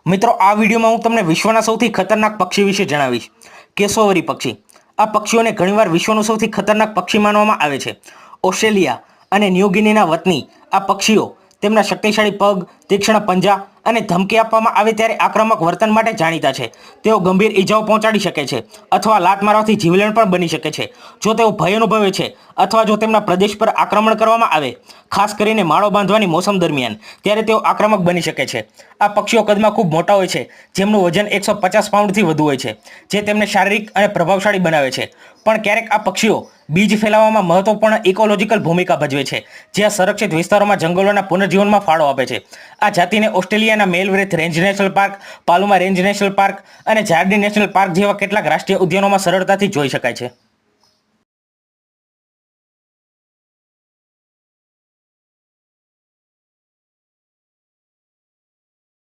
મિત્રો, આ વિડીયોમાં હું તમને વિશ્વના સૌથી ખતરનાક પક્ષી વિશે જણાવીશ. કેસોવરી પક્ષી. આ પક્ષીઓને ઘણીવાર વિશ્વનું સૌથી ખતરનાક પક્ષી માનવામાં આવે છે. ઓસ્ટ્રેલિયા અને ન્યૂ ગિનીના વતની આ પક્ષીઓ તેમના શક્તિશાળી પગ, તીક્ષ્ણ પંજા અને ધમકી આપવામાં આવે ત્યારે આક્રમક વર્તન માટે જાણીતા છે. તેઓ ગંભીર ઈજાઓ પહોંચાડી શકે છે અથવા લાત મારવાથી જીવલેણ પણ બની શકે છે. જો તેઓ ભય અનુભવે છે અથવા જો તેમના પ્રદેશ પર આક્રમણ કરવામાં આવે, ખાસ કરીને માળો બાંધવાની મોસમ દરમિયાન, ત્યારે તેઓ આક્રમક બની શકે છે. આ પક્ષીઓ કદમાં ખૂબ મોટા હોય છે, જેમનું વજન 150 પાઉન્ડથી વધુ હોય છે, જે તેમને શારીરિક અને પ્રભાવશાળી બનાવે છે. પણ ક્યારેક આ પક્ષીઓ બીજ ફેલાવવામાં મહત્વપૂર્ણ ઇકોલોજીકલ ભૂમિકા ભજવે છે, જે આ સંરક્ષિત વિસ્તારોમાં જંગલોના પુનર્જીવનમાં ફાળો આપે છે. આ જાતિને ઓસ્ટ્રેલિયાના McIlwraith Range National Park, Paluma Range National Park અને જાર્ડિન નેશનલ પાર્ક જેવા કેટલાક રાષ્ટ્રીય ઉદ્યાનોમાં સરળતાથી જોઈ શકાય છે.